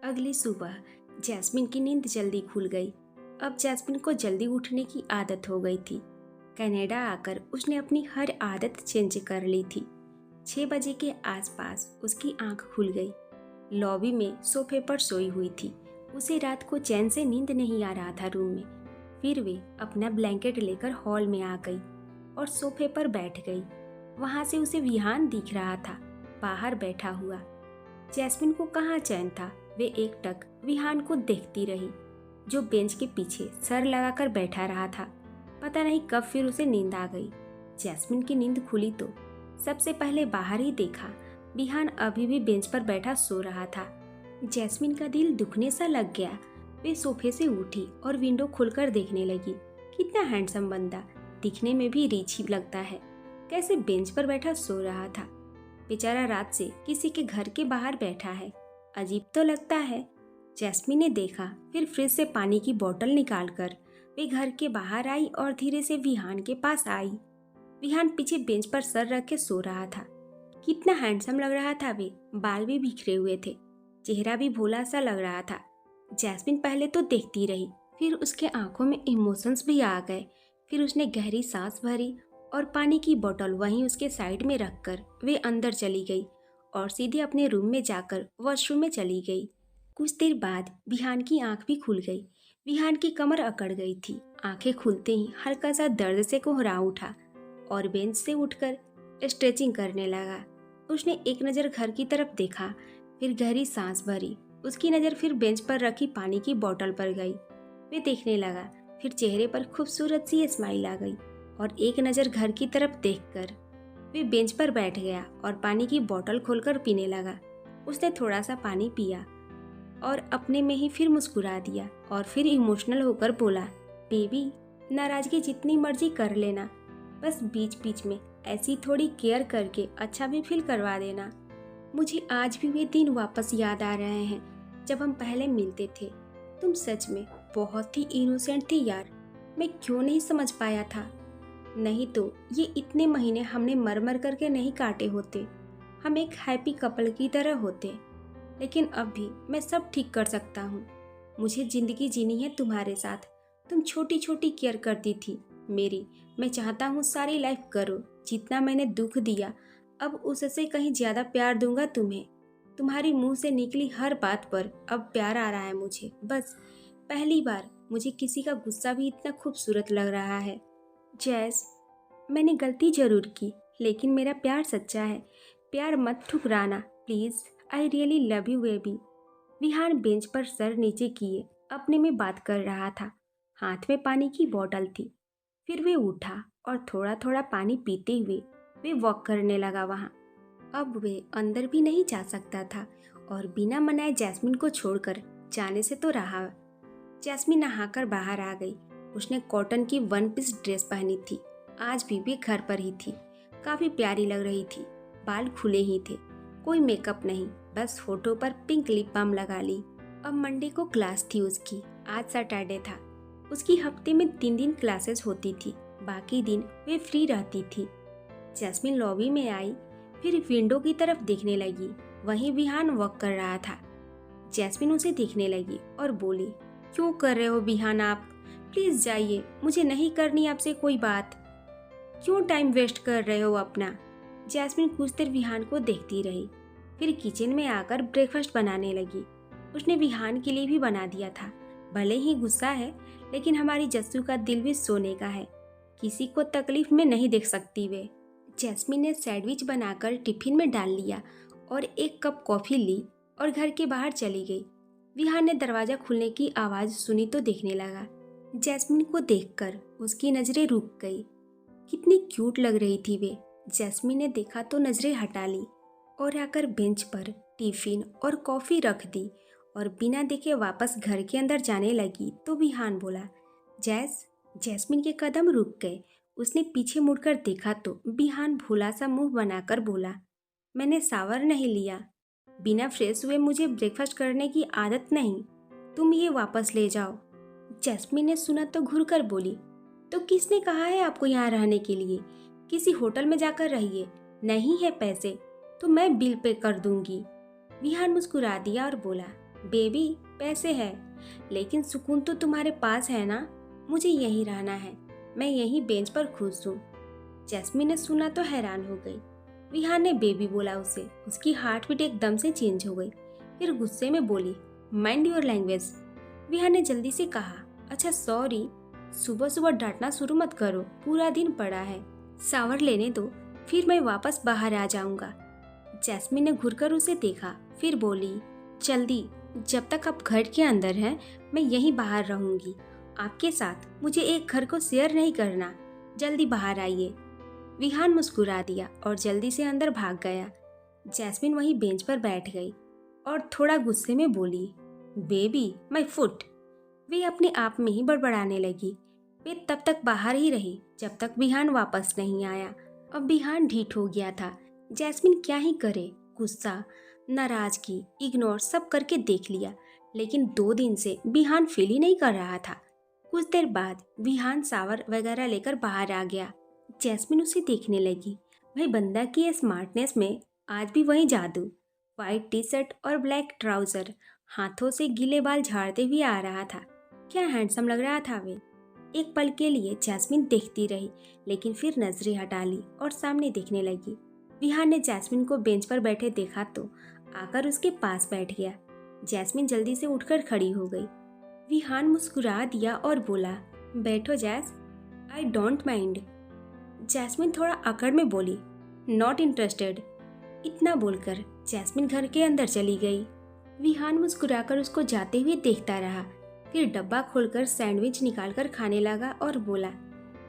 अगली सुबह जैस्मिन की नींद जल्दी खुल गई। अब जैस्मिन को जल्दी उठने की आदत हो गई थी। कनाडा आकर उसने अपनी हर आदत चेंज कर ली थी। 6 बजे के आसपास उसकी आंख खुल गई। लॉबी में सोफे पर सोई हुई थी। उसे रात को चैन से नींद नहीं आ रहा था रूम में। फिर वे अपना ब्लैंकेट लेकर हॉल में आ गई और सोफे पर बैठ गई। वहां से उसे विहान दिख रहा था, बाहर बैठा हुआ। जैस्मिन को कहाँ चैन था। वे एकटक विहान को देखती रही, जो बेंच के पीछे सर लगाकर बैठा रहा था। पता नहीं कब फिर उसे नींद आ गई। जैस्मिन की नींद खुली तो सबसे पहले बाहर ही देखा, विहान अभी भी बेंच पर बैठा सो रहा था। जैस्मिन का दिल दुखने सा लग गया। वे सोफे से उठी और विंडो खोलकर देखने लगी। कितना हैंडसम बंदा, दिखने में भी रिच ही लगता है। कैसे बेंच पर बैठा सो रहा था। बेचारा रात से किसी के घर के बाहर बैठा है, अजीब तो लगता है। जैस्मिन ने देखा, फिर फ्रिज से पानी की बोतल निकालकर वे घर के बाहर आई और धीरे से विहान के पास आई। विहान पीछे बेंच पर सर रख के सो रहा था। कितना हैंडसम लग रहा था वे, बाल भी बिखरे हुए थे, चेहरा भी भोला सा लग रहा था। जैस्मिन पहले तो देखती रही, फिर उसके आंखों में इमोशंस भी आ गए। फिर उसने गहरी सांस भरी और पानी की बोतल वहीं उसके साइड में रखकर वे अंदर चली गई और सीधे अपने रूम में जाकर वॉशरूम में चली गई। कुछ देर बाद विहान की आंख भी खुल गई। विहान की कमर अकड़ गई थी। आंखें खुलते ही हल्का सा दर्द से कोहरा उठा और बेंच से उठकर स्ट्रेचिंग करने लगा। उसने एक नज़र घर की तरफ देखा, फिर गहरी सांस भरी। उसकी नज़र फिर बेंच पर रखी पानी की बोतल पर गई। वे देखने लगा, फिर चेहरे पर खूबसूरत सी स्माइल आ गई और एक नज़र घर की तरफ देखकर वे बेंच पर बैठ गया और पानी की बोतल खोलकर पीने लगा। उसने थोड़ा सा पानी पिया और अपने में ही फिर मुस्कुरा दिया और फिर इमोशनल होकर बोला, बेबी, नाराज़गी जितनी मर्जी कर लेना, बस बीच बीच में ऐसी थोड़ी केयर करके अच्छा भी फील करवा देना। मुझे आज भी वे दिन वापस याद आ रहे हैं जब हम पहले मिलते थे। तुम सच में बहुत ही इनोसेंट थी यार। मैं क्यों नहीं समझ पाया था। नहीं तो ये इतने महीने हमने मर मर करके नहीं काटे होते। हम एक हैप्पी कपल की तरह होते। लेकिन अब भी मैं सब ठीक कर सकता हूँ। मुझे जिंदगी जीनी है तुम्हारे साथ। तुम छोटी छोटी केयर करती थी मेरी। मैं चाहता हूँ सारी लाइफ करो। जितना मैंने दुख दिया, अब उससे कहीं ज़्यादा प्यार दूंगा तुम्हें। तुम्हारी मुंह से निकली हर बात पर अब प्यार आ रहा है मुझे। बस पहली बार मुझे किसी का गुस्सा भी इतना खूबसूरत लग रहा है। जैस, मैंने गलती जरूर की, लेकिन मेरा प्यार सच्चा है। प्यार मत ठुकराना please. I really love you baby. Vihaan bench पर सर नीचे किए अपने में बात कर रहा था। हाथ में पानी की बोतल थी। फिर वे उठा और थोड़ा थोड़ा पानी पीते हुए वे वॉक करने लगा वहाँ। अब वे अंदर भी नहीं जा सकता था और बिना मनाए जैस्मिन को छोड़कर जाने से तो रहा। जैस्मिन नहाकर बाहर आ गई। उसने कॉटन की वन पीस ड्रेस पहनी थी। आज भी वे घर पर ही थी। काफ़ी प्यारी लग रही थी। बाल खुले ही थे, कोई मेकअप नहीं, बस होठों पर पिंक लिप बाम लगा ली। अब मंडे को क्लास थी उसकी, आज सैटरडे था। उसकी हफ्ते में 3 दिन क्लासेस होती थी, बाकी दिन वे फ्री रहती थी। जैस्मिन लॉबी में आई, फिर विंडो की तरफ देखने लगी। वहीं विहान वॉक कर रहा था। जैस्मिन उसे देखने लगी और बोली, क्यों कर रहे हो विहान आप? प्लीज जाइए, मुझे नहीं करनी आपसे कोई बात। क्यों टाइम वेस्ट कर रहे हो अपना? जैस्मिन कुछ देर विहान को देखती रही, फिर किचन में आकर ब्रेकफास्ट बनाने लगी। उसने विहान के लिए भी बना दिया था। भले ही गुस्सा है, लेकिन हमारी जस्सू का दिल भी सोने का है। किसी को तकलीफ में नहीं देख सकती वे। जैस्मिन ने सैंडविच बनाकर टिफिन में डाल लिया और एक कप कॉफी ली और घर के बाहर चली गई। विहान ने दरवाजा खुलने की आवाज सुनी तो देखने लगा। जैस्मिन को देखकर उसकी नजरें रुक गई। कितनी क्यूट लग रही थी वे। जैस्मिन ने देखा तो नजरें हटा ली और आकर बेंच पर टिफिन और कॉफी रख दी और बिना देखे वापस घर के अंदर जाने लगी तो विहान बोला, जैस। जैस्मिन के कदम रुक गए। उसने पीछे मुड़कर देखा तो विहान भोला सा मुंह बनाकर बोला, मैंने शावर नहीं लिया। बिना फ्रेश हुए मुझे ब्रेकफास्ट करने की आदत नहीं। तुम ये वापस ले जाओ। जैस्मिन ने सुना तो घूर कर बोली, तो किसने कहा है आपको यहाँ रहने के लिए? किसी होटल में जाकर रहिए। नहीं है पैसे तो मैं बिल पे कर दूंगी। विहान मुस्कुरा दिया और बोला, बेबी, पैसे है, लेकिन सुकून तो तुम्हारे पास है ना। मुझे यहीं रहना है, मैं यहीं बेंच पर खुश हूँ। जैस्मिन ने सुना तो हैरान हो गई। विहान ने बेबी बोला उसे। उसकी हार्ट बीट एकदम से चेंज हो गई। फिर गुस्से में बोली, माइंड योर लैंग्वेज। विहान ने जल्दी से कहा, अच्छा सॉरी, सुबह सुबह डांटना शुरू मत करो, पूरा दिन पड़ा है, शावर लेने दो, फिर मैं वापस बाहर आ जाऊंगा। जैस्मिन ने घुरकर उसे देखा, फिर बोली, जल्दी, जब तक आप घर के अंदर हैं मैं यहीं बाहर रहूंगी आपके साथ। मुझे एक घर को शेयर नहीं करना, जल्दी बाहर आइए। विहान मुस्कुरा दिया और जल्दी से अंदर भाग गया। जैस्मिन वहीं बेंच पर बैठ गई और थोड़ा गुस्से में बोली, बेबी माय फुट। वे अपने आप में ही बड़बड़ाने लगी। वे तब तक बाहर ही रही जब तक विहान वापस नहीं आया। अब विहान ढीठ हो गया था। जैस्मिन क्या ही करे, गुस्सा, नाराजगी, इग्नोर सब करके देख लिया, लेकिन 2 दिन से विहान फील ही नहीं कर रहा था। कुछ देर बाद विहान शावर वगैरह लेकर बाहर आ गया। जैस्मिन उसे देखने लगी। भाई बंदा की स्मार्टनेस में आज भी वही जादू। व्हाइट टी शर्ट और ब्लैक ट्राउजर, हाथों से गीले बाल झाड़ते हुए आ रहा था। क्या हैंडसम लग रहा था वे। एक पल के लिए जैस्मिन देखती रही, लेकिन फिर नजरें हटा ली और सामने देखने लगी। विहान ने जैस्मिन को बेंच पर बैठे देखा तो आकर उसके पास बैठ गया। जैस्मिन जल्दी से उठकर खड़ी हो गई। विहान मुस्कुरा दिया और बोला, बैठो जैस, आई डोंट माइंड। जैस्मिन थोड़ा अकड़ में बोली, नॉट इंटरेस्टेड। इतना बोलकर जैस्मिन घर के अंदर चली गई। विहान मुस्कुराकर उसको जाते हुए देखता रहा, फिर डब्बा खोलकर सैंडविच निकालकर खाने लगा और बोला,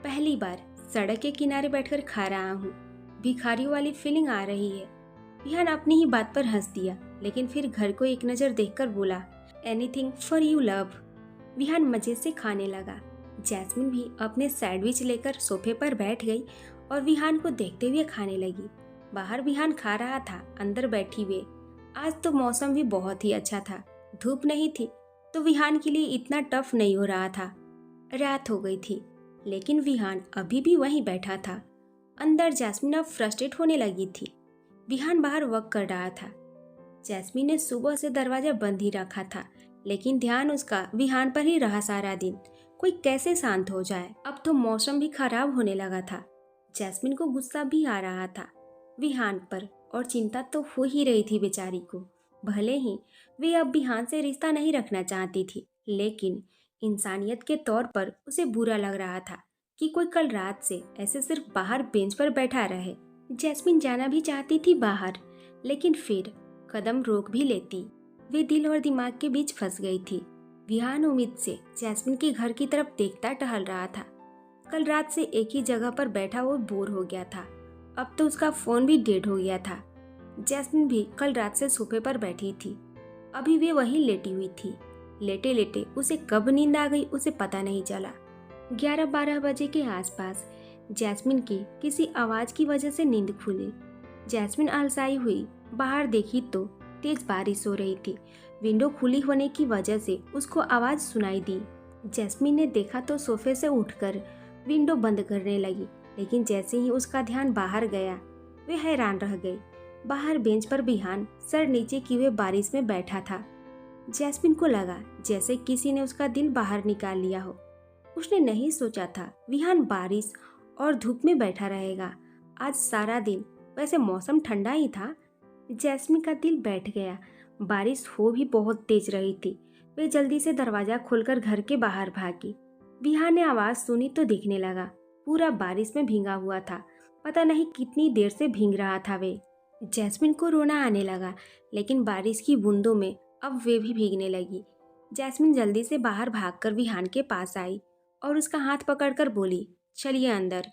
पहली बार सड़क के किनारे बैठकर खा रहा हूँ, भिखारियों वाली फीलिंग आ रही है। विहान अपनी ही बात पर हंस दिया, लेकिन फिर घर को एक नज़र देखकर बोला, anything for you love. Vihan मजे से खाने लगा। जैस्मिन भी अपने सैंडविच लेकर सोफे पर बैठ गई और विहान को देखते हुए खाने लगी। बाहर विहान खा रहा था, अंदर बैठी हुए। आज तो मौसम भी बहुत ही अच्छा था, धूप नहीं थी तो विहान के लिए इतना टफ नहीं हो रहा था। रात हो गई थी, लेकिन विहान अभी भी वहीं बैठा था। अंदर जैस्मिन अब फ्रस्ट्रेट होने लगी थी। विहान बाहर वर्क कर रहा था। जैस्मिन ने सुबह से दरवाजा बंद ही रखा था, लेकिन ध्यान उसका विहान पर ही रहा सारा दिन। कोई कैसे शांत हो जाए। अब तो मौसम भी खराब होने लगा था। जैस्मिन को गुस्सा भी आ रहा था विहान पर, और चिंता तो हो ही रही थी बेचारी को। भले ही वे अब विहान से रिश्ता नहीं रखना चाहती थी, लेकिन इंसानियत के तौर पर उसे बुरा लग रहा था कि कोई कल रात से ऐसे सिर्फ बाहर बेंच पर बैठा रहे। जैस्मिन जाना भी चाहती थी बाहर, लेकिन फिर कदम रोक भी लेती। वे दिल और दिमाग के बीच फंस गई थी। विहान उम्मीद से जैस्मिन के घर की तरफ देखता टहल रहा था। कल रात से एक ही जगह पर बैठा वो बोर हो गया था। अब तो उसका फोन भी डेड हो गया था। जैस्मिन भी कल रात से सोफे पर बैठी थी। अभी वे वहीं लेटी हुई थी। लेटे लेटे उसे कब नींद आ गई उसे पता नहीं चला। 11-12 बजे के आसपास जैस्मिन की किसी आवाज की वजह से नींद खुली। जैस्मिन आलसाई हुई बाहर देखी तो तेज बारिश हो रही थी। विंडो खुली होने की वजह से उसको आवाज सुनाई दी। जैस्मिन ने देखा तो सोफे से उठकर विंडो बंद करने लगी, लेकिन जैसे ही उसका ध्यान बाहर गया वे हैरान रह गई। बाहर बेंच पर विहान सर नीचे किए हुए बारिश में बैठा था। जैस्मिन को लगा जैसे किसी ने उसका दिल बाहर निकाल लिया हो। उसने नहीं सोचा था विहान बारिश और धूप में बैठा रहेगा। आज सारा दिन वैसे मौसम ठंडा ही था। जैस्मिन का दिल बैठ गया। बारिश हो भी बहुत तेज रही थी। वे जल्दी से दरवाजा खोलकर घर के बाहर भागी। विहान ने आवाज सुनी तो दिखने लगा। पूरा बारिश में भींगा हुआ था। पता नहीं कितनी देर से भींग रहा था वे। जैस्मिन को रोना आने लगा, लेकिन बारिश की बूंदों में अब वे भी भीगने लगी। जैस्मिन जल्दी से बाहर भागकर विहान के पास आई और उसका हाथ पकड़कर बोली, चलिए अंदर।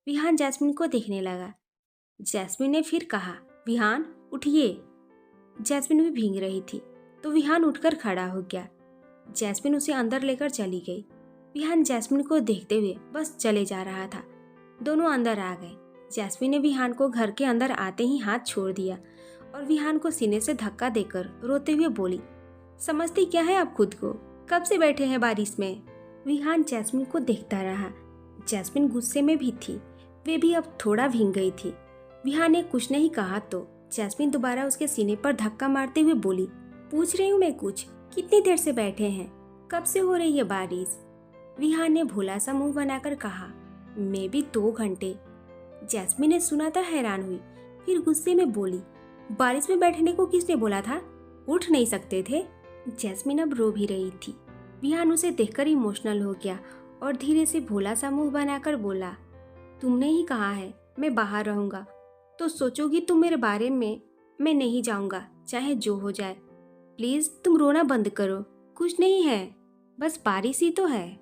विहान जैस्मिन को देखने लगा। जैस्मिन ने फिर कहा, विहान उठिए। जैस्मिन भी भीग रही थी तो विहान उठकर खड़ा हो गया। जैस्मिन उसे अंदर लेकर चली गई। विहान जैस्मिन को देखते हुए बस चले जा रहा था। दोनों अंदर आ गए। जैस्मिन ने विहान को घर के अंदर आते ही हाथ छोड़ दिया और विहान को सीने से धक्का देकर रोते हुए बोली, समझती क्या है आप खुद को, कब से बैठे हैं बारिश में। विहान जैस्मिन को देखता रहा। जैस्मिन गुस्से में भी थी। वे भी अब थोड़ा भीग गई थी। विहान ने कुछ नहीं कहा तो जैस्मिन दोबारा उसके सीने पर धक्का मारते हुए बोली, पूछ रही हूँ मैं कुछ। कितनी देर से बैठे हैं? कब से हो रही है बारिश? विहान ने भोला सा मुंह बनाकर कहा। मैं भी 2 घंटे। जैस्मिन ने सुना था, हैरान हुई, फिर गुस्से में बोली, बारिश में बैठने को किसने बोला था? उठ नहीं सकते थे? जैस्मिन अब रो भी रही थी। विहान उसे देखकर इमोशनल हो गया और धीरे से भोला सा मुंह बनाकर बोला, तुमने ही कहा है मैं बाहर रहूंगा, तो सोचोगी तुम मेरे बारे में? मैं नहीं जाऊंगा, चाहे जो हो जाए। प्लीज तुम रोना बंद करो, कुछ नहीं है, बस बारिश ही तो है।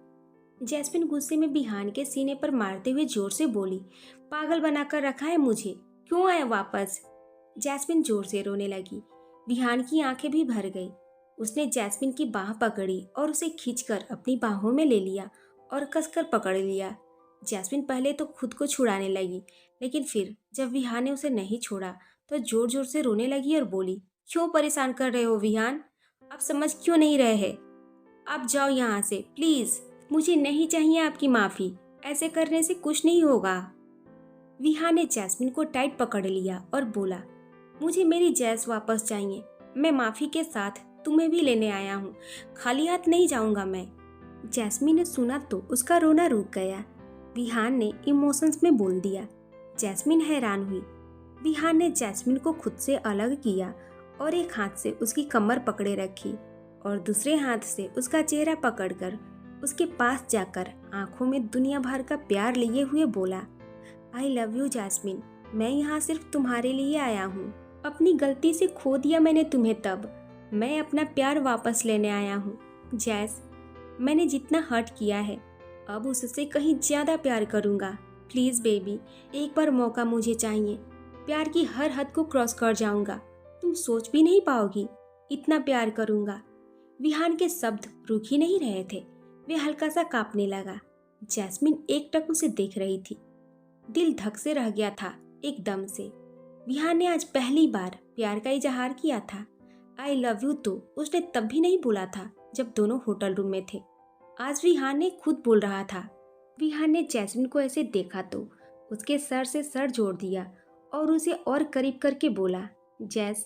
जैस्मिन गुस्से में विहान के सीने पर मारते हुए जोर से बोली, पागल बनाकर रखा है मुझे, क्यों आए वापस? जैस्मिन जोर से रोने लगी। विहान की आंखें भी भर गई। उसने जैस्मिन की बाह पकड़ी और उसे खींचकर अपनी बाहों में ले लिया और कसकर पकड़ लिया। जैस्मिन पहले तो खुद को छुड़ाने लगी, लेकिन फिर जब विहान ने उसे नहीं छोड़ा तो जोर जोर से रोने लगी और बोली, क्यों परेशान कर रहे हो विहान? आप समझ क्यों नहीं रहे हैं? आप जाओ यहाँ से प्लीज, मुझे नहीं चाहिए आपकी माफी, ऐसे करने से कुछ नहीं होगा। विहान ने जैस्मिन को टाइट पकड़ लिया और बोला, मुझे मेरी जैस वापस चाहिए। मैं माफी के साथ तुम्हें भी लेने आया हूँ, खाली हाथ नहीं जाऊंगा मैं। जैस्मिन ने सुना तो उसका रोना रुक गया। विहान ने इमोशंस में बोल दिया। जैस्मिन हैरान हुई। विहान ने जैस्मिन को खुद से अलग किया और एक हाथ से उसकी कमर पकड़े रखी और दूसरे हाथ से उसका चेहरा पकड़कर उसके पास जाकर आंखों में दुनिया भर का प्यार लिए हुए बोला, आई लव यू जैस्मिन, मैं यहाँ सिर्फ तुम्हारे लिए आया हूँ। अपनी गलती से खो दिया मैंने तुम्हें, तब मैं अपना प्यार वापस लेने आया हूँ। जैस, मैंने जितना हर्ट किया है अब उससे कहीं ज्यादा प्यार करूँगा। प्लीज बेबी, एक बार मौका मुझे चाहिए। प्यार की हर हद को क्रॉस कर जाऊंगा, तुम सोच भी नहीं पाओगी, इतना प्यार करूंगा। विहान के शब्द रुक ही नहीं रहे थे, वे हल्का सा कांपने लगा। जैस्मिन एकटक उसे देख रही थी। दिल धक से रह गया था एकदम से। विहान ने आज पहली बार प्यार का इजहार किया था। आई लव यू तो उसने तब भी नहीं बोला था जब दोनों होटल रूम में थे। आज विहान ने खुद बोल रहा था। विहान ने जैस्मिन को ऐसे देखा तो उसके सर से सर जोड़ दिया और उसे और करीब करके बोला, जैस,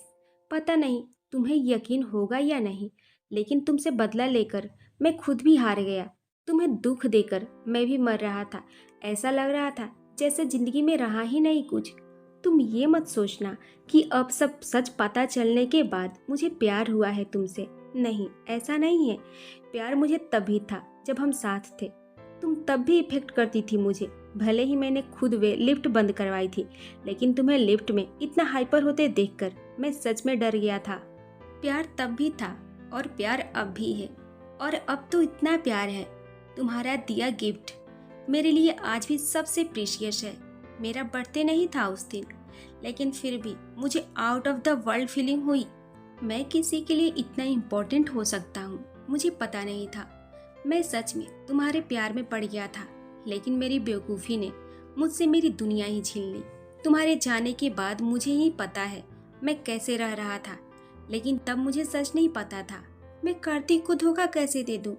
पता नहीं तुम्हें यकीन होगा या नहीं, लेकिन तुमसे बदला लेकर मैं खुद भी हार गया। तुम्हें दुख देकर मैं भी मर रहा था। ऐसा लग रहा था जैसे जिंदगी में रहा ही नहीं कुछ। तुम ये मत सोचना कि अब सब सच पता चलने के बाद मुझे प्यार हुआ है तुमसे। नहीं, ऐसा नहीं है। प्यार मुझे तभी था जब हम साथ थे। तुम तब भी इफेक्ट करती थी मुझे। भले ही मैंने खुद वे लिफ्ट बंद करवाई थी, लेकिन तुम्हें लिफ्ट में इतना हाइपर होते देखकर मैं सच में डर गया था। प्यार तब भी था और प्यार अब भी है, और अब तो इतना प्यार है। तुम्हारा दिया गिफ्ट मेरे लिए आज भी सबसे प्रीशियस है। मेरा बर्थडे नहीं था उस दिन, लेकिन फिर भी मुझे out of the world feeling हुई। मैं किसी के लिए इतना इम्पोर्टेंट हो सकता हूँ, मुझे पता नहीं था। मैं सच में तुम्हारे प्यार में पड़ गया था, लेकिन मेरी बेवकूफ़ी ने मुझसे मेरी दुनिया ही छीन ली। तुम्हारे जाने के बाद मुझे ही पता है मैं कैसे रह रहा था, लेकिन तब मुझे सच नहीं पता था मैं कार्तिक को धोखा कैसे दे दूं,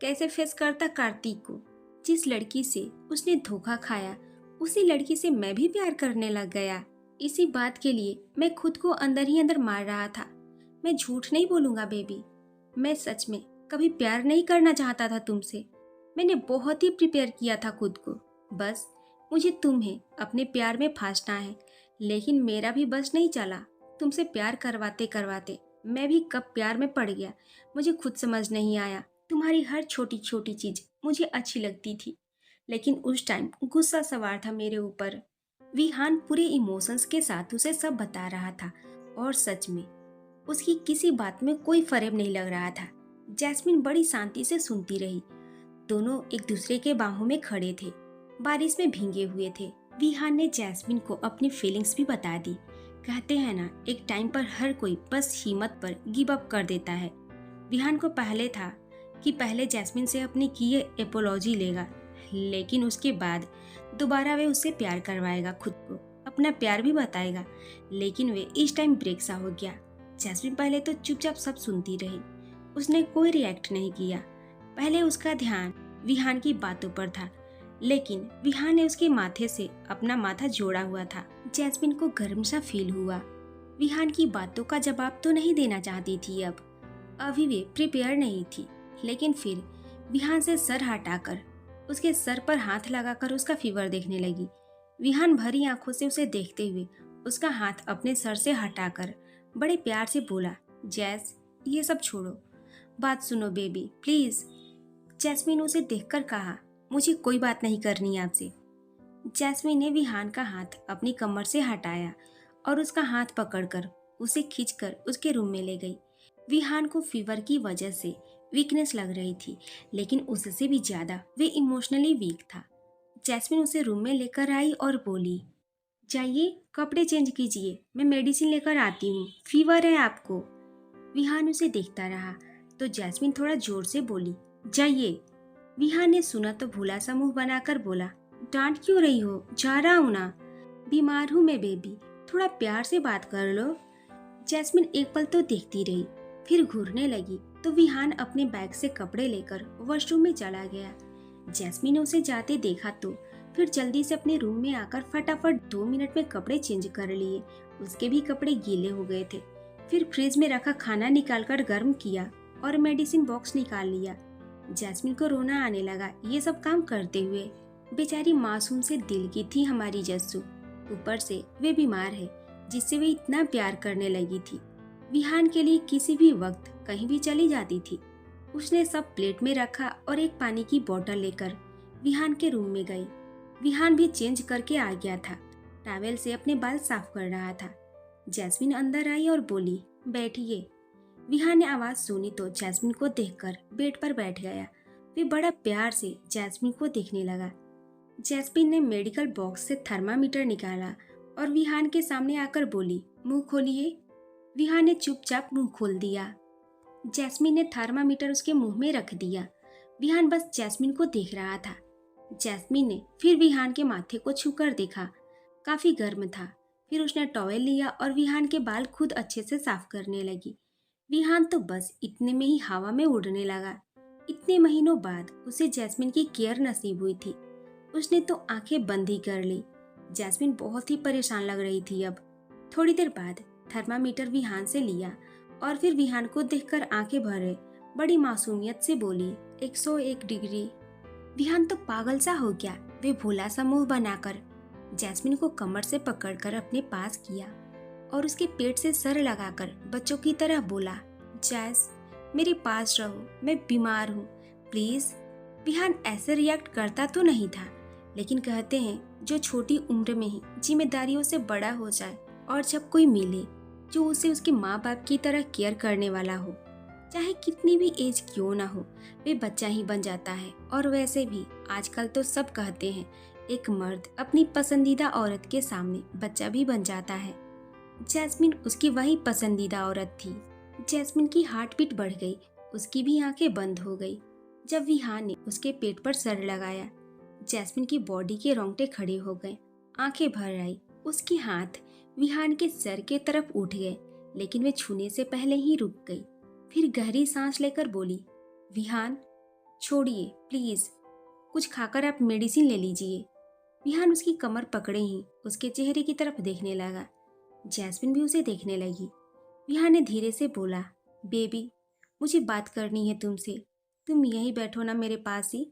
कैसे फेस करता कार्तिक को। जिस लड़की से उसने धोखा खाया उसी लड़की से मैं भी प्यार करने लग गया। इसी बात के लिए मैं खुद को अंदर ही अंदर मार रहा था। मैं झूठ नहीं बोलूंगा बेबी, मैं सच में कभी प्यार नहीं करना चाहता था तुमसे। मैंने बहुत ही प्रिपेयर किया था खुद को, बस मुझे तुम्हें अपने प्यार में फांसना है। लेकिन मेरा भी बस नहीं चला। तुमसे प्यार करवाते करवाते मैं भी कब प्यार में पड़ गया मुझे खुद समझ नहीं आया। तुम्हारी हर छोटी छोटी चीज मुझे अच्छी लगती थी, लेकिन उस टाइम गुस्सा सवार था मेरे ऊपर। विहान पूरे इमोशंस के साथ उसे सब बता रहा था, और सच में उसकी किसी बात में कोई फर्क नहीं लग रहा था। जैस्मिन बड़ी शांति से सुनती रही। दोनों एक दूसरे के बाहों में खड़े थे, बारिश में भीगे हुए थे। विहान ने जैस्मिन को अपनी फीलिंग्स भी बता दी। कहते हैं ना, एक टाइम पर हर कोई बस हिम्मत पर गिव अप कर देता है। विहान को पहले था कि पहले जैस्मिन से अपनी किए एपोलॉजी लेगा, लेकिन उसके बाद दोबारा वे उससे प्यार करवाएगा, खुद को अपना प्यार भी बताएगा। लेकिन वे इस टाइम ब्रेक सा हो गया। जैस्मिन पहले तो चुपचाप सब सुनती रही, उसने कोई रिएक्ट नहीं किया। पहले उसका ध्यान विहान की बातों पर था, लेकिन विहान ने उसके माथे से अपना माथा जोड़ा हुआ था। जैस्मिन को गर्म सा फील हुआ। विहान की बातों का जवाब तो नहीं देना चाहती थी अब। अभी वे प्रिपेयर नहीं थी, लेकिन फिर विहान से सर हटाकर उसके सर पर हाथ लगाकर उसका फीवर देखने लगी। विहान भरी आंखों से उसे देखते हुए उसका हाथ अपने सर से हटाकर बड़े प्यार से बोला, जैस, ये सब छोड़ो, बात सुनो बेबी प्लीज। जैस्मिन उसे देखकर कहा, मुझे कोई बात नहीं करनी आपसे। जैस्मिन ने विहान का हाथ अपनी कमर से हटाया और उसका हाथ पकड़कर उसे खींचकर उसके रूम में ले गई। विहान को फीवर की वजह से वीकनेस लग रही थी, लेकिन उससे भी ज्यादा वे इमोशनली वीक था। जैस्मिन उसे रूम में लेकर आई और बोली, जाइए कपड़े चेंज कीजिए, मैं मेडिसिन लेकर आती हूँ, फीवर है आपको। विहान उसे देखता रहा तो जैस्मिन थोड़ा जोर से बोली, जाइए। विहान ने सुना तो भूला सा मुंह बनाकर बोला, डांट क्यों रही हो, जा रहा हूं ना, बीमार हूं मैं बेबी, थोड़ा प्यार से बात कर लो। जैस्मिन एक पल तो देखती रही, फिर घूरने लगी तो विहान अपने बैग से कपड़े लेकर वॉशरूम में चला गया। जैस्मिन ने उसे जाते देखा तो फिर जल्दी से अपने रूम में आकर फटाफट 2 मिनट में कपड़े चेंज कर लिए। उसके भी कपड़े गीले हो गए थे। फिर फ्रिज में रखा खाना निकालकर गर्म किया और मेडिसिन बॉक्स निकाल लिया। जैस्मिन को रोना आने लगा ये सब काम करते हुए। बेचारी मासूम से दिल की थी हमारी जस्सू, ऊपर से वे बीमार है जिससे वे इतना प्यार करने लगी थी। विहान के लिए किसी भी वक्त कहीं भी चली जाती थी। उसने सब प्लेट में रखा और एक पानी की बोतल लेकर विहान के रूम में गई। विहान भी चेंज करके आ गया था, टॉवेल से अपने बाल साफ कर रहा था। जैस्मिन अंदर आई और बोली, बैठिए। विहान ने आवाज सुनी तो जैस्मिन को देखकर बेड पर बैठ गया। वे बड़ा प्यार से जैस्मिन को देखने लगा। जैस्मिन ने मेडिकल बॉक्स से थर्मामीटर निकाला और विहान के सामने आकर बोली, मुंह खोलिए। विहान ने चुपचाप मुंह खोल दिया। जैस्मिन ने थर्मामीटर उसके मुंह में रख दिया। विहान बस जैस्मिन को देख रहा था। जैस्मिन ने फिर विहान के माथे को छूकर देखा, काफी गर्म था। फिर उसने टॉवेल लिया और विहान के बाल खुद अच्छे से साफ करने लगी। विहान तो बस इतने में ही हवा में उड़ने लगा। इतने महीनों बाद उसे जैस्मिन की केयर नसीब हुई थी। उसने तो आंखें बंद ही कर ली। जैस्मिन बहुत ही परेशान लग रही थी अब। थोड़ी देर बाद थर्मामीटर विहान से लिया और फिर विहान को देखकर आंखें भरे बड़ी मासूमियत से बोली, 101 डिग्री। विहान तो पागल सा हो गया। वे भोला सा मुंह बनाकर जैस्मिन को कमर से पकड़कर अपने पास किया और उसके पेट से सर लगाकर बच्चों की तरह बोला, जैस, मेरे पास रहो, मैं बीमार हूँ, प्लीज। विहान ऐसे रिएक्ट करता तो नहीं था, लेकिन कहते हैं जो छोटी उम्र में ही जिम्मेदारियों से बड़ा हो जाए और जब कोई मिले जो उसे उसके माँ बाप की तरह केयर करने वाला हो, चाहे कितनी भी एज क्यों ना हो, वे बच्चा ही बन जाता है। और वैसे भी आजकल तो सब कहते हैं एक मर्द अपनी पसंदीदा औरत के सामने बच्चा भी बन जाता है। जैस्मिन उसकी वही पसंदीदा औरत थी। जैस्मिन की हार्ट बीट बढ़ गई, उसकी भी आंखें बंद हो गई। जब विहान ने उसके पेट पर सर लगाया, जैस्मिन की बॉडी के रोंगटे खड़े हो गए, आंखें भर आई। उसके हाथ विहान के सर के तरफ उठ गए, लेकिन वे छूने से पहले ही रुक गई। फिर गहरी सांस लेकर बोली, विहान, छोड़िए प्लीज, कुछ खाकर आप मेडिसिन ले लीजिए। विहान उसकी कमर पकड़े ही उसके चेहरे की तरफ देखने लगा। जैस्मिन भी उसे देखने लगी। विहान ने धीरे से बोला, बेबी, मुझे बात करनी है तुमसे, तुम यहीं बैठो ना मेरे पास ही,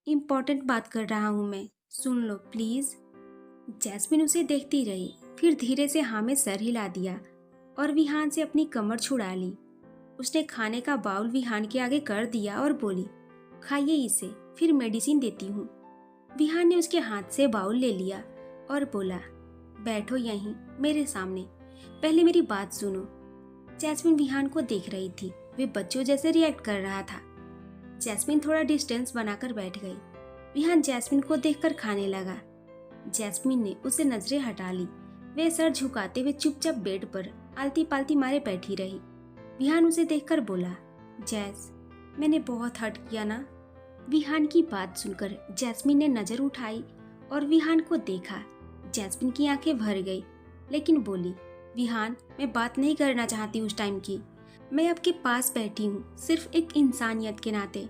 इम्पोर्टेंट बात कर रहा हूँ मैं, सुन लो प्लीज। जैस्मिन उसे देखती रही, फिर धीरे से हाँ में सर हिला दिया और विहान से अपनी कमर छुड़ा ली। उसने खाने का बाउल विहान के आगे कर दिया और बोली, खाइए इसे, फिर मेडिसिन देती हूँ। विहान ने उसके हाथ से बाउल ले लिया और बोला, बैठो यहीं मेरे सामने, पहले मेरी बात सुनो। जैस्मिन विहान को देख रही थी, वे बच्चों जैसे रिएक्ट कर रहा था। जैस्मिन थोड़ा डिस्टेंस बनाकर बैठ गई। विहान जैस्मिन को देखकर खाने लगा। जैस्मिन ने उसे नजरें हटा ली। वे सर झुकाते हुए चुपचाप बेड पर आलती पालती मारे बैठी रही। विहान उसे देखकर बोला, जैस, मैंने बहुत हर्ट किया ना। विहान की बात सुनकर जैस्मिन ने नजर उठाई और विहान को देखा। जैस्मिन की आंखें भर गई, लेकिन बोली, विहान, मैं बात नहीं करना चाहती उस टाइम की। मैं आपके पास बैठी हूँ सिर्फ एक इंसानियत के नाते।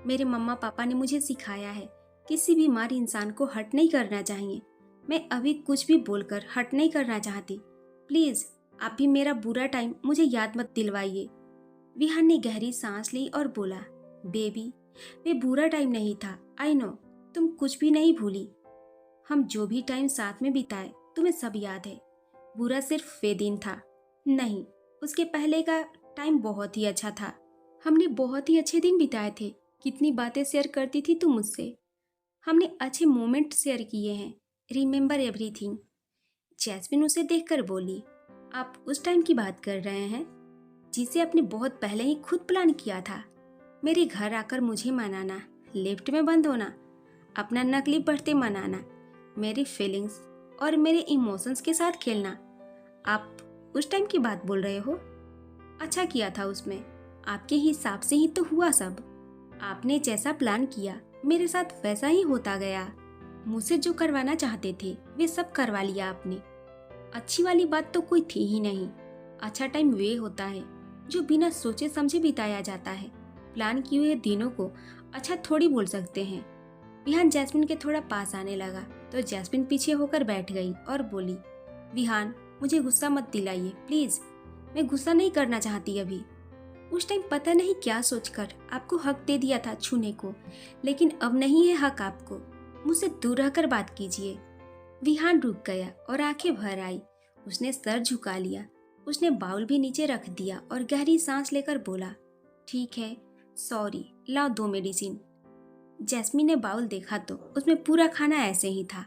मेरे मम्मा पापा ने मुझे सिखाया है किसी बीमार इंसान को हर्ट नहीं करना चाहिए। मैं अभी कुछ भी बोलकर हर्ट नहीं करना चाहती। प्लीज आप भी मेरा बुरा टाइम मुझे याद मत दिलवाइए। विहान ने गहरी सांस ली और बोला, बेबी, वे बुरा टाइम नहीं था। आई नो, तुम कुछ भी नहीं भूली। हम जो भी टाइम साथ में बिताए तुम्हें सब याद है। बुरा सिर्फ वे दिन था। नहीं, उसके पहले का टाइम बहुत ही अच्छा था। हमने बहुत ही अच्छे दिन बिताए थे। कितनी बातें शेयर करती थी तुम मुझसे। हमने अच्छे मोमेंट शेयर किए हैं। Remember everything. जैस्मिन उसे देखकर बोली, आप उस टाइम की बात कर रहे हैं जिसे आपने बहुत पहले ही खुद प्लान किया था। मेरे घर आकर मुझे मनाना, लिफ्ट में बंद होना, अपना नकली बर्थडे मनाना, मेरी फीलिंग्स और मेरे इमोशंस के साथ खेलना। आप उस टाइम की बात बोल रहे हो? अच्छा किया था उसमें। आपके हिसाब से ही तो हुआ सब। आपने जैसा प्लान किया मेरे साथ वैसा ही होता गया। मुझसे जो करवाना चाहते थे वे सब करवा लिया आपने। अच्छी वाली बात तो कोई थी ही नहीं। अच्छा टाइम वे होता है जो बिना सोचे समझे बिताया जाता है। प्लान किए हुए दिनों को अच्छा थोड़ी बोल सकते हैं। विहान जैस्मिन के थोड़ा पास आने लगा तो जैस्मिन पीछे होकर बैठ गई और बोली, विहान, मुझे गुस्सा मत दिलाइए प्लीज। मैं गुस्सा नहीं करना चाहती अभी। उस टाइम पता नहीं क्या सोचकर आपको हक दे दिया था छूने को, लेकिन अब नहीं है हक आपको। मुझसे दूर रहकर बात कीजिए। विहान रुक गया और आंखें भर आई। उसने सर झुका लिया। उसने बाउल भी नीचे रख दिया और गहरी सांस लेकर बोला, ठीक है, सॉरी, लाओ 2 मेडिसिन। जैस्मिन ने बाउल देखा तो उसमें पूरा खाना ऐसे ही था।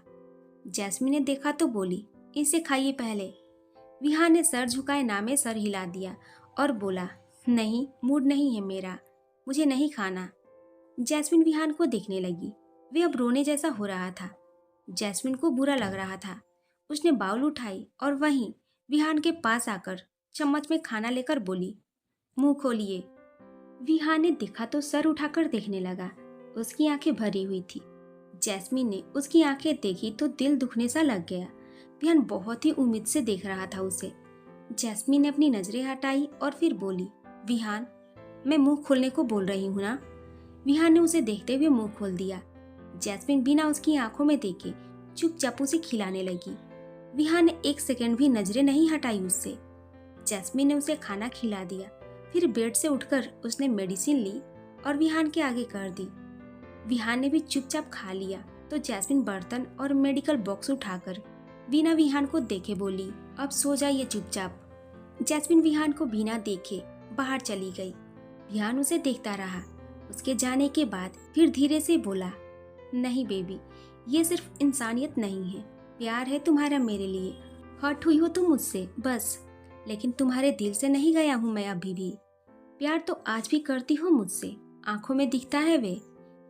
जैस्मिन ने देखा तो बोली, इसे खाइए पहले। विहान ने सर झुकाए नामे सर हिला दिया और बोला, नहीं, मूड नहीं है मेरा, मुझे नहीं खाना। जैस्मिन विहान को देखने लगी। वे अब रोने जैसा हो रहा था। जैस्मिन को बुरा लग रहा था। उसने बाउल उठाई और वहीं विहान के पास आकर चम्मच में खाना लेकर बोली, मुंह खोलिए। विहान ने देखा तो सर उठाकर देखने लगा। उसकी आंखें भरी हुई थी। जैस्मिन ने उसकी आंखें देखी तो दिल दुखने सा लग गया। विहान बहुत ही उम्मीद से देख रहा था उसे। जैस्मिन ने अपनी नजरें हटाई और फिर बोली, विहान, मैं मुंह खोलने को बोल रही हूँ ना। विहान ने उसे देखते हुए मुंह खोल दिया। जैस्मिन बिना उसकी आंखों में देखे चुपचाप उसे खिलाने लगी। विहान ने 1 सेकंड भी नजरें नहीं हटाई उससे। जैस्मिन ने उसे खाना खिला दिया। फिर बेड से उठकर उसने मेडिसिन ली और विहान के आगे कर दी। विहान ने भी चुपचाप खा लिया तो जैस्मिन बर्तन और मेडिकल बॉक्स उठाकर बिना विहान को देखे बोली, अब सो जाइए चुपचाप। जैस्मिन विहान को बिना देखे बाहर चली गई। विहान उसे देखता रहा। उसके जाने के बाद फिर धीरे से बोला, नहीं बेबी, ये सिर्फ इंसानियत नहीं है, प्यार है तुम्हारा मेरे लिए। हर्ट हुई हो तुम मुझसे बस, लेकिन तुम्हारे दिल से नहीं गया हूँ मैं अभी भी। प्यार तो आज भी करती हो मुझसे, आंखों में दिखता है वे।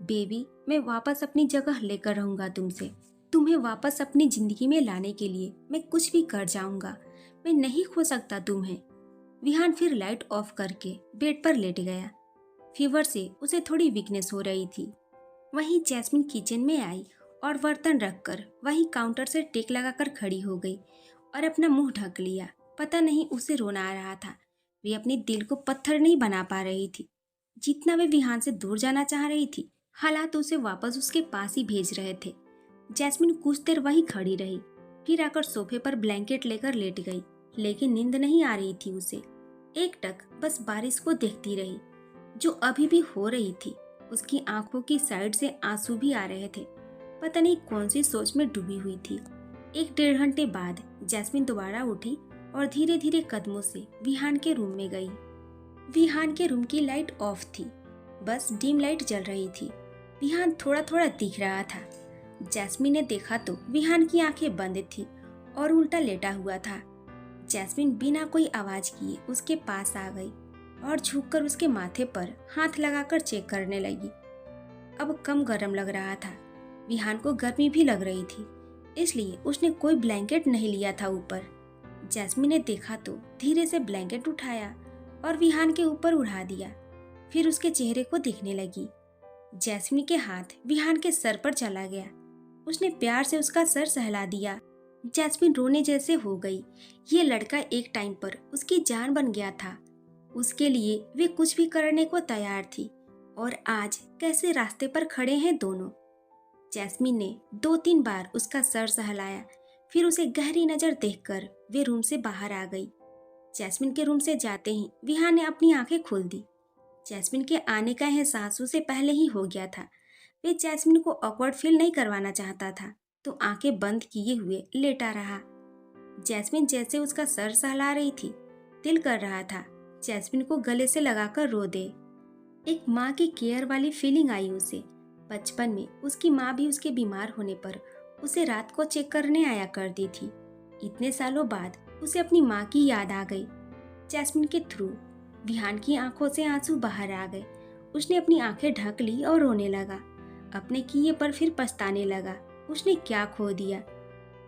बेबी, मैं वापस अपनी जगह लेकर रहूंगा तुमसे। तुम्हें वापस अपनी जिंदगी में लाने के लिए मैं कुछ भी कर जाऊंगा। मैं नहीं खो सकता तुम्हें। विहान फिर लाइट ऑफ करके बेड पर लेट गया। फीवर से उसे थोड़ी वीकनेस हो रही थी। वहीं जैस्मिन किचन में आई और बर्तन रखकर वहीं काउंटर से टेक लगाकर खड़ी हो गई और अपना मुंह ढक लिया। पता नहीं उसे रोना आ रहा था। वे अपने दिल को पत्थर नहीं बना पा रही थी। जितना वे विहान से दूर जाना चाह रही थी, हालात उसे वापस उसके पास ही भेज रहे थे। जैस्मिन कुछ देर वहीं खड़ी रही, फिर आकर सोफे पर ब्लैंकेट लेकर लेट गई, लेकिन नींद नहीं आ रही थी उसे। एक टक बस बारिश को देखती रही जो अभी भी हो रही थी। उसकी आंखों की साइड से आंसू भी आ रहे थे। पता नहीं कौन सी सोच में डूबी हुई थी। 1-1.5 घंटे बाद जैस्मिन दोबारा उठी और धीरे धीरे कदमों से विहान के रूम में गई। विहान के रूम की लाइट ऑफ थी, बस डिम लाइट जल रही थी। विहान थोड़ा थोड़ा दिख रहा था। जैस्मिन ने देखा तो विहान की आंखें बंद थी और उल्टा लेटा हुआ था। जैस्मिन बिना कोई आवाज किए उसके पास आ गई और झुककर उसके माथे पर हाथ लगाकर चेक करने लगी। अब कम गर्म लग रहा था। विहान को गर्मी भी लग रही थी, इसलिए उसने कोई ब्लैंकेट नहीं लिया था ऊपर। जैस्मिन ने देखा तो धीरे से ब्लैंकेट उठाया और विहान के ऊपर उड़ा दिया। फिर उसके चेहरे को देखने लगी। जैस्मिन के हाथ विहान के सर पर चला गया। उसने प्यार से उसका सर सहला दिया। जैस्मिन रोने जैसे हो गई। ये लड़का एक टाइम पर उसकी जान बन गया था। उसके लिए वे कुछ भी करने को तैयार थी और आज कैसे रास्ते पर खड़े हैं दोनों। जैस्मिन ने 2-3 बार उसका सर सहलाया, फिर उसे गहरी नजर देखकर वे रूम से बाहर आ गई जैस्मिन के रूम से जाते ही विहान ने अपनी आंखें खोल दी। जैस्मिन के आने का एहसास उसे पहले ही हो गया था। वे जैस्मिन को ऑकवर्ड फील नहीं करवाना चाहता था, तो आंखें बंद किए हुए लेटा रहा। जैस्मिन जैसे उसका सर सहला रही थी, दिल कर रहा था जैस्मिन को गले से लगाकर रो दे। एक माँ की केयर वाली फीलिंग आई उसे। बचपन में उसकी माँ भी उसके बीमार होने पर उसे रात को चेक करने आया करती थी। इतने सालों बाद उसे अपनी माँ की याद आ गई। जैस्मिन के थ्रू विहान की आंखों से आंसू बाहर आ गए। उसने अपनी आंखें ढक ली और रोने लगा। अपने किए पर फिर पछताने लगा। उसने क्या खो दिया।